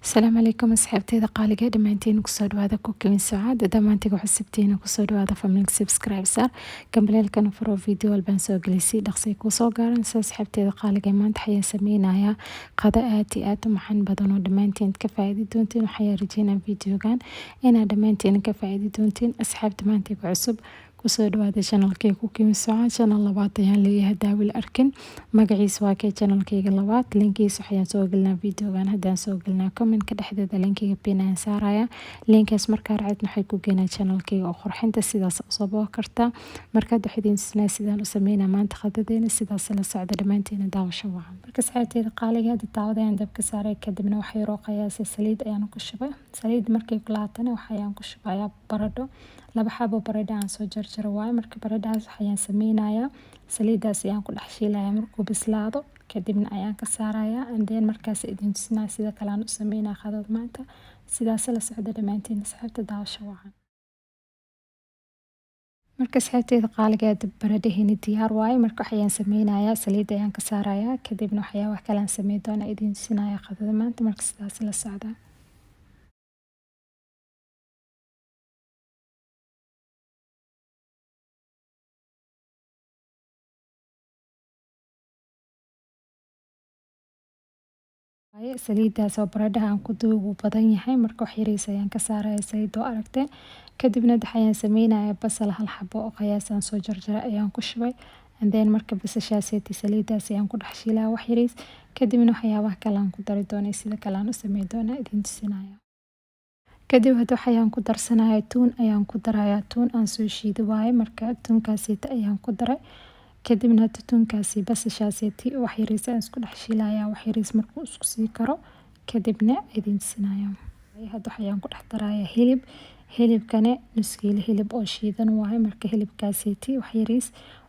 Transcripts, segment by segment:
السلام عليكم asxaabteyda qaaliga dhamaantiin kusoo dhawaada cooking saacad dhamaantiga xusubtiina kusoo dhawaada family subscribe sar gambaleelkan furo video walbaan soo gelisay dhaqsi ku soo gaaran asxaabteyda qaaliga maanta waxaan sameeynayaa qada aad iyo aad u macaan badan oo dhamaantiin ka faa'iidi doontiin waxaan rajeynaa videogan inaad dhamaantiin ka faa'iidi doontiin asxaabta maanta ku cusub kusoo dhawaada channelkayga cooking saacad channel labaad ayaan leeyahay daawil arkin magaciisa waa kee channelkayga labaad linkiisa waxaan soo gelinaa videogan haddaan soo gelinaa comment ka dhexdeeda linkiga pin ayaan saaraya linkaas markaa raacid waxay ku geenaa channelkayga oo qurxinta sidaas soo boo kartaa markaad waxidin isnaa sidaan u sameynaa maanta qadadeena sidaas la socda dhamaantiin daawasho wacan marka saxaabteeda qaaliga hadda daawadayan dabka saaray kadibna waxay rooqayaa saliid ayaan ku shubay saliid markay kulaatana waxaan ku shubayaa baradho laba xabo baradho aan soo jarjaro waay marka baradhaas waxaan sameynayaa saliidaas ayaan ku dhex shiilayaa markuu bislaado kadibna ayaan ka saarayaa andeen markaas idin tusnaa sida kale aan u sameynaa qadada maanta sidaas la socda dhamaantiin asxaabta daawasho wacan marka asxaabteyda qaaliga baradhahayna diyaar waaye marka waxaan sameynayaa saliid ayaan ka saarayaa kadibna wax kale aan sameyn doonaa idin tusinayaa qadada maanta marka sidaas la socda saliidaas oo baradhaha aan ku duubo badan yahay marka wax yariis ayaan ka saaraya saliid oo aragtay kadibna waxaan sameynayaa basal hal xabo oo qiyaas aan soo jarjaray ayaan ku shubay andeen marka basashaaseti saliidaas ayaan ku dhex shiilaa wax yariis kadibna waxyaabaha kale aan ku dari doonay sida kale aan u sameyn doonaa idin tusinaya kadib waxaan ku darsanayaa tuun ayaan ku darayaa tuun aan soo shiiday waaye marka tuunkaasita ayaan ku daray kadibna tuunkaasi basashaaseti wax yariis aan isku dhex shiilayaa wax yariis markuu isku sii karo kadibna idin tusinaya hadda waxaan ku dhex darayaa hilibkane nus kiilo hilib oo shiidan waaye marka hilibkaaseti wax yariis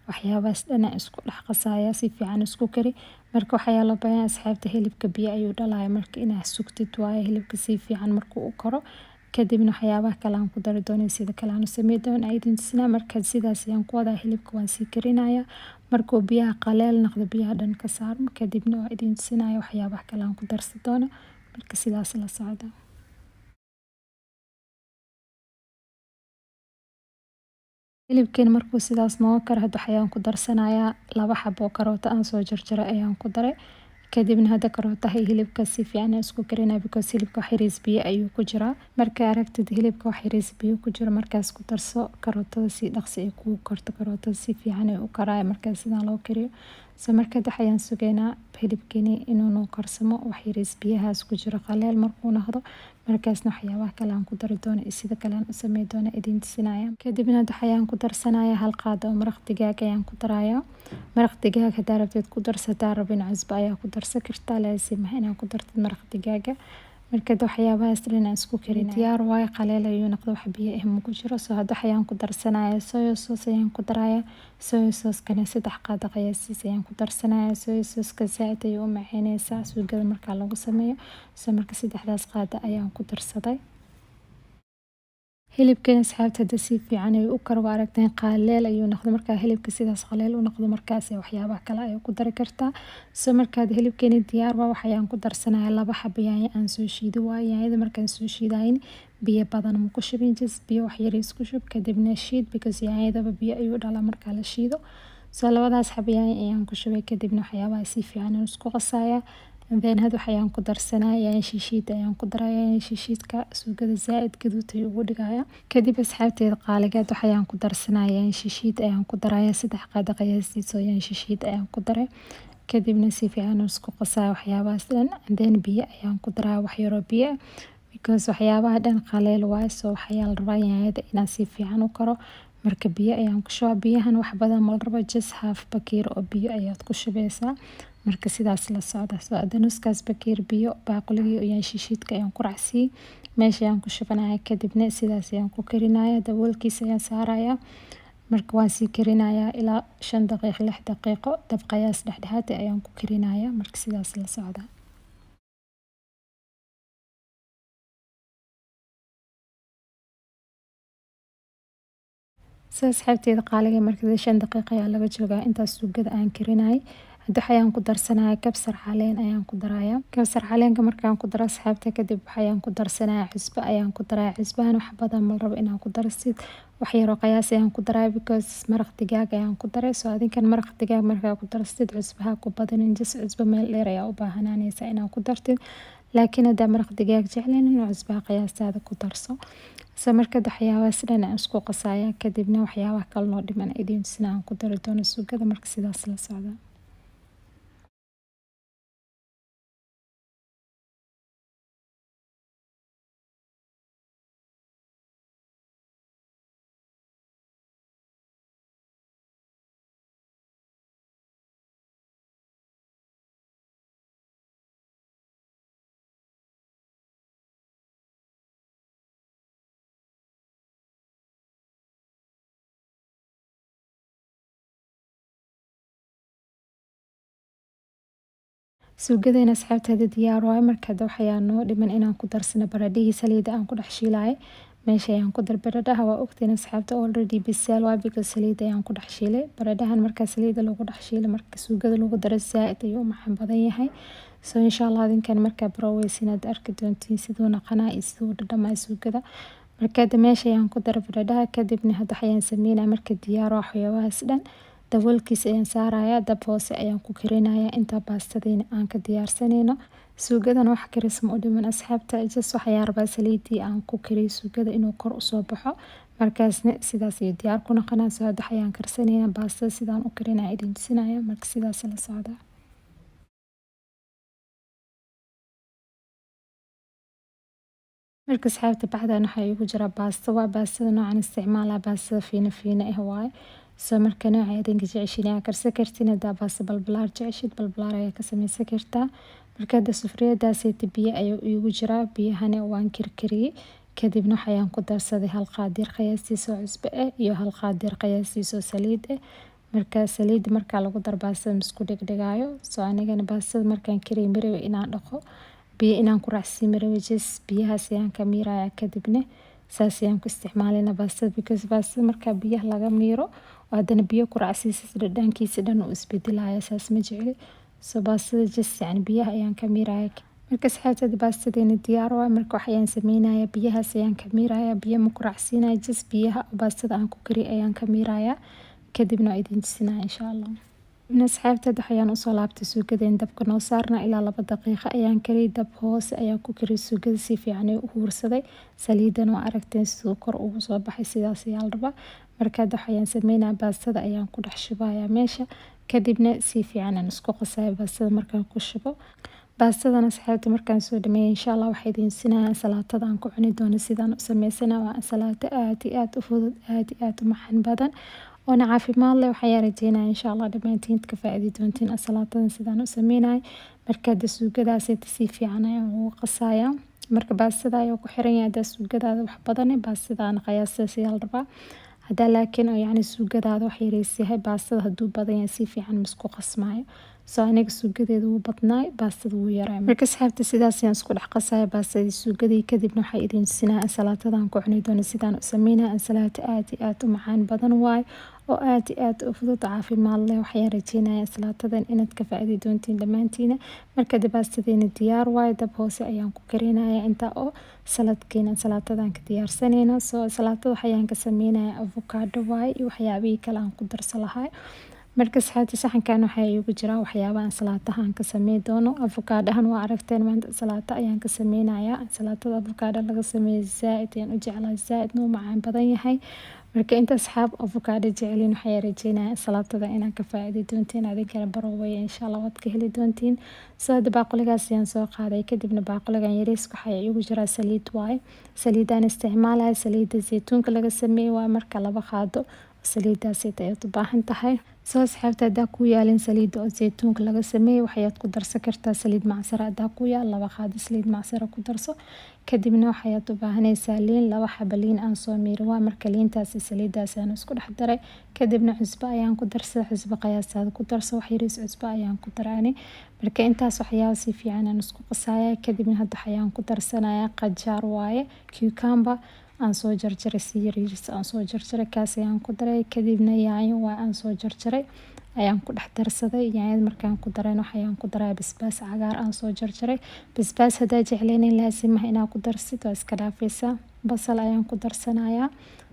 waxyaabaas dhan isku dhex qasaya si fiican isku kari marka waxaa la baahan asxaabta hilibka biyo ayuu dhalayaa marka inaad sugtid waaye hilibka si fiican markuu u karo kadibna waxyaabaha kale aan ku dari doonay sida kale aan u sameyn doonaa idin tusnaa marka sidaas ayaan ku wadaa hilibka waan sii karinayaa markuu biyaha qaleel noqdo biyaha dhan ka saarmo kadibna waa idin tusinayaa waxyaabaha kale aan ku darsan doono marka sidaas la socda hilibkeen markuu sidaas noo karo hadda waxaan ku darsanayaa laba xabo karooto aan soo jarjaray ayaan ku daray kadibna hadda karootaha hilibka si fiican isku karinaa because hilibka wax yariis biyo ayuu ku jiraa marka aragtid hilibka wax yariis biyo ku jiro markaas ku darso karootada si dhaqsi ay kugu karto karootada si fiican ay u karaya markaas sidaan loo kariyo marka waxaan sugeynaa hilibkeeni inuu noo karsamo wax yariis biyahaas ku jiro qaleel markuu noqdo markaasna waxyaabaha kale aan ku dari doono sida kale aan u sameyn doono idin tusinaya kadibna waxaan ku darsanayaa hal qaado oo maraq digaag ayaan ku darayaa maraq digaag hadaa rabtid ku darsataa rabin cusbo ayaa ku darsan kartaa laasim inaan ku dartid maraq digaaga marka waxyaabahaas dhan aan isku karin diyaar waaye qaleel ayuu noqdo wax biyo ah ma ku jiro hadda waxaan ku darsanayaa soy sauce ayaan ku darayaa soy sauce kana 3 qaado qiyaasiis ayaan ku darsanayaa soy sauce ka zaid ayuu u macaaneysaa suugada marka lagu sameeyo marka 3daas qaado ayaan ku darsaday hilibkan asxaabta hadda si fiican ay u karo aragteen qaleel ayuu noqdo marka hilibka sidaas qaleel u noqdo markaas waxyaabaha kale ay ku dari kartaa marka hilibkeeni diyaar waa waxaan ku darsanayaa laba xabo yaanyo aan soo shiiday yaanyada markaan soo shiidayn biyo badan ma ku shubin biyo wax yariis ku shub kadibna shiid because yaanyada biyo ayuu dhalaa marka la shiido labadaas xabo yaanyo ayaan ku shubay kadibna waxyaabaha si fiican isku qasaya hadda waxaan ku darsanayaa shishiid ayaan ku darayaa shishiidka suugada zaid gaduud ayuu ugu dhigayaa kadib asxaabteeda qaaliga waxaan ku darsanayaa shishiid ayaan ku darayaa 3 qaado qiyaasiis oo shishiid ayaan ku daray kadibna si fiican isku qasaya waxyaabahaas dhan biyo ayaan ku darayaa wax yar oo biyo because waxyaabaha dhan qaleel waaye waxaan rabaa yaanyada inaan si fiican u karo marka biyo ayaan ku shubaa biyahan wax badan ma rabo just half bakeer oo biyo ayaad ku shubaysaa marka sidaas la socda hadda nuskaas bakeer biyo baaquligii ayaan shishiidka ayaan ku raacsiiyey meesha ayaan ku shubanayaa kadibna sidaas ayaan ku karinayaa daboolkiisa ayaan saarayaa marka waan sii karinayaa ilaa 5 daqiiqo 6 daqiiqo dab qiyaas dhexdhexaad ayaan ku karinayaa marka sidaas la socda asxaabteeda qaaliga markii 5 daqiiqo ayaa laga joogaa intaas suugada aan karinay hadda waxaan ku darsanayaa kabsar caleen ayaan ku darayaa. Kabsar caleenka markaan ku daro asxaabta kadib waxaan ku darsanayaa cusbo ayaan ku darayaa. Cusbahan wax badan ma rabo inaan ku darsid. Wax yar oo qiyaas ayaan ku darayaa because maraq digaag ayaan ku daray. So adinkan maraq digaag markaa ku darsid cusbaha ku badanin just cusbo meel dheer ayaa u baahananaysaa inaan ku dartid. laakiin haddaa maraq digaag jeclaynin cusbaha qiyaastaada ku darso. So marka waxyaabahaas dhan aan isku qasayaa kadibna waxyaabaha kale noo dhiman idin tusina aan ku dari doono suugada marka sidaas la socda. suugadeena asxaabteeda diyaar waaye marka waxaan noo dhiman inaan ku darsano baradhihii saliida aan ku dhex shiilay meesha ayaan ku dar baradhaha waa ogtiin asxaabta already bisaal waa because saliid ayaan ku dhex shiilay baradhahan marka saliida lagu dhex shiilay marka suugada lagu daro saaid ayuu u macaan badan yahay so insha Allah idinkan marka baroweysin aad arki doontiin sidoo naqanaa iyo sidoo dhadhamaa suugada marka meesha ayaan ku dar baradhaha kadibna hadda waxaan sameeynaa marka diyaar waa waxyaabahaas dhan daboolkiisa ayaan saarayaa dab hoose ayaan ku karinayaa inta baastadayna aan ka diyaarsanayno suugadan wax karisma u dhiman asxaabta just waxaan rabaa saliidii aan ku kariyo suugada inuu kor u soo baxo markaasna sidaas ay diyaar ku noqonaa soo hadda ayaan karsanaynaa baastada sidaan u karinaa idin tusinaya marka sidaas la socda marka asxaabta bacdan waxa igu jira baasta waa baastada noocan isticmaalaa baastada fiina waaye so marka nooca idinka jeceshiin ayaa karsan kartiin hadaa baasta balbalaar jeceshid balbalaar ayaa ka samaysan kartaa marka hadda sufriyadaasayta biyo ayuu iigu jiraa biyahana waan karkariyey kadibna waxaan ku darsaday hal qaadir qiyaastiisa oo cusbo ah iyo hal qaadir qiyaastiisa oo saliid ah marka saliid marka lagu dar baastada isku dhigdhigaayo so anigana baastada markaan kariyo mirayo inaan dhaqo biyo inaan ku raacsiin mirayo just biyahaas ayaan ka miirayaa kadibna saas ayaan ku isticmaalina baastada because baastada marka biyaha laga miiro haddana biyo ku raacsiisid dhadhankiisa dhan uu isbedelaya saas ma jecli so baastada just yani biyaha ayaan ka miiraya marka asxaabtada baastadeena diyaar waa marka waxaan sameynayaa biyahaas ayaan ka miirayaa biyo ma ku raacsiinaya just biyaha baastada aan ku kariyo ayaan ka miirayaa kadibna idin tusinaa insha Allah asxaabtada waxaan usoo laabtay suugadeen dabka noo saarna ilaa 2 daqiiqo ayaan kariyay dab hoose ayaan ku kariyay suugada si fiican u huursaday saliidan oo aragteen sidoo kor ugu soo baxay sidaas ayaa la rabaa marka waxaan sameynaa baastada ayaan ku dhex shubayaa meesha kadibna si fiican aan isku qasayo baastada markaan ku shubo baastadan asxaabta markaan soo dhameeyay insha Allah waxay idin sinaa salaatada aan ku cuni doono sidaan u sameysana waa salaato aad u fudud aad u macaan badan oo caafimaad leh waxaan rajeynayaa insha Allah dhamaantiin ka faa'iido doontiin salaatadan sidaan u sameeyay marka suugadaas si fiican ayaan ugu qasayaa marka baastada ayaa ku xiran yahay suugadaada wax badan baastada qiyaasta si hal raba hadaa laakiin yani suugadaada wax yareysiyahay baastada haduu badan yahay si fiican isku qasmaayo so aniga suugadeedu wuu badnaay baastada wuu yaray marka asxaabta sidaas ayaan isku dhex qasayaa baastadii suugadii kadibna waxay idin tusinaa salaatadan ku cuni doono sidaan u sameeyay salaato aad u macaan badan waay oo aad u fudud caafimaad leh waxaan rajeynayaa salaatadan inaad ka faa'iido doontiin dhamaantiin marka baastadeena diyaar waay dab hoose ayaan ku karinayaa inta oo saladkeena salaatadan ka diyaarsanayna so salaatada waxaan ka sameynayaa avocado waay iyo waxyaabaha kale aan ku darsan lahaa marka asxaabta saxankan waxa igu jira waxyaabaha salaatahan ka sameey doono avocado-han waa aragteen maanta salaato ayaan ka sameynayaa salaatada avocado laga sameeyo zaaid ayaan u jeclahay zaaid noo macaan badan yahay marka inta asxaab avocado jecelin waxaan rajeynayaa salaatada inaan ka faa'iido doontiin adinkana baroway insha Allah wad ka heli doontiin soo baaqligaas ayaan soo qaaday kadibna baaqligan yariis waxa igu jira saliid waay saliidan isticmaalay saliida zeytuunka laga sameeyo waa marka laba qaado saliidaas ay u baahan tahay soo asxaabta hadaa ku yaalin saliida oo zeytuunka laga sameeyo waxaad ku darsan kartaa saliid macsaro hadaa ku yaal 2 qaado saliid macsaro ku darso kadibna waxaad u baahanaysaa liin 2 xabo liin aan soo miiray waa marka liintaas saliidaas aan isku dhex daray kadibna cusbo ayaan ku darsaday cusbo qiyaasaad ku darso wax yariis cusbo ayaan ku daraani marka intaas waxyaabo si fiican aan isku qasayaa kadibna hadda ayaan ku darsanayaa qajaar waaye cucumber aan soo jarjaray si yariis aan soo jarjaray kaas ayaan ku daray kadibna yaanyo waa aan soo jarjaray ayaan ku dhex darsaday. Yaanyada markaan ku darayna waxaan ku daraa basbaas cagaar aan soo jarjaray. Basbaas hadaa jecleenin laazim ah inaad ku darsid waa iska dhaafaysaa. Basal ayaan ku darsanayaa.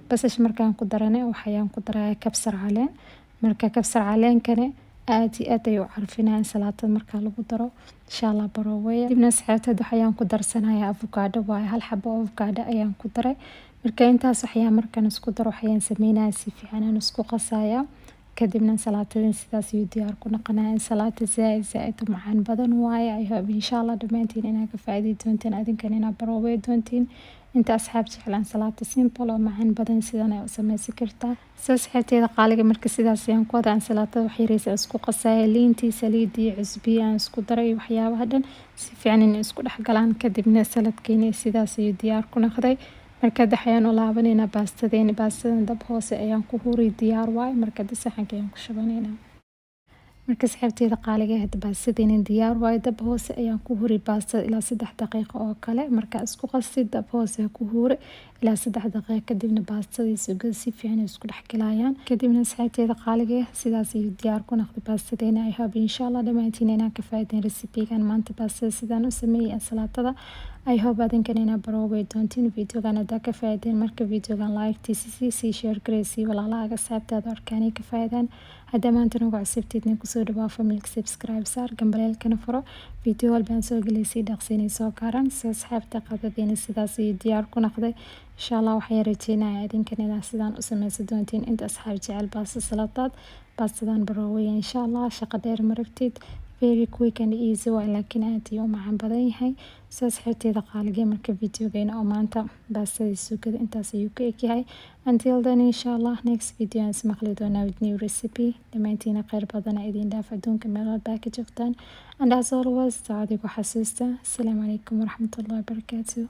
Basash markaan ku darane waxaan ku darayaa kabsar caleen. Marka kabsar caleenkana aad iyo aad ayuu carfinaya salaatada marka lagu daro. Insha Allah baroweya. Dibna asxaabtada waxaan ku darsanayaa avocado waaye hal xabo avocado ayaan ku daray. Marka intaas waxaan markaan isku daro waxaan sameynayaa si fiican aan isku qasayaa. Kadibna salaatadin sidaas ayuu diyaar ku noqonayaa. Salaata zaaid u macaan badan waaye. I hope insha Allah dhamaantiin inaad ka faa'iidi doontiin adinkana inaad barowey doontiin. Inta asxaab jeclaan salaata simple oo macaan badan sidan ay u samaysan kartaa. Asxaabteeda qaaliga marka sidaas ayaan ku wadaa salaatada wax yariis isku qasaya liintii saliidii cusbi aan isku daray waxyaabaha dhan si fiican in isku dhex galaan. Kadibna saladkeena sidaas ayuu diyaar ku noqday. Marka waxaan u laabanayna baastadeena. Baastadan dab hoose ayaan ku huray diyaar waaye. Marka saxanka ayaan ku shubanayna. Marka asxaabteeda qaaliga ah baastadeena diyaar waaye. Dab hoose ayaan ku huray baastada ilaa 3 daqiiqo oo kale. Marka isku qasid dab hoose ku huray ilaa 3 daqiiqo kadibna baastadii suugada si fiican isku dhex galayaan. Kadibna asxaabteeda qaaliga ah sidaas ayuu diyaar ku noqday baastadeena. I hope insha Allah dhamaantiin inaad ka faa'iideen recipe-gan maanta baastada sidaan u sameeyay salaatada. I hope adinkana inaad barowey doontiin videogan hadaa ka faa'iideen. Marka videogan like si share gareysi walaalaha asxaabtaada arkaan ka faa'iidaan. Hadaa maanta nagu cusubtidna ku soo dhawaaf family subscribe saar gambaleelkana furo video walba aan soo galeysay dhaqsiinay soo gaaran. Asxaabta qadadeena sidaas ayuu diyaar ku noqday. Insha Allah waxaan rajeynayaa adinkana inaad sidaan u samaysan doontiin. Inta asxaab jecel baasta salaatad baastadan barowey insha Allah shaqo dheer maragtid. Very quick and easy waa laakiin aad iyo macaan badan yahay. Asxaabteeda qaaliga marka videogeena oo maanta baastada suugada intaas ayuu ka egyahay. Until then insha Allah next video aan ismaqli doonaa with new recipe. Dhamaantiin khayr badan idin dhaaf adduunka meel walba ka joogtaan. And as always taadigu xasuusta. Assalaamu calaykum waraxmatullaahi wabarakaatuh.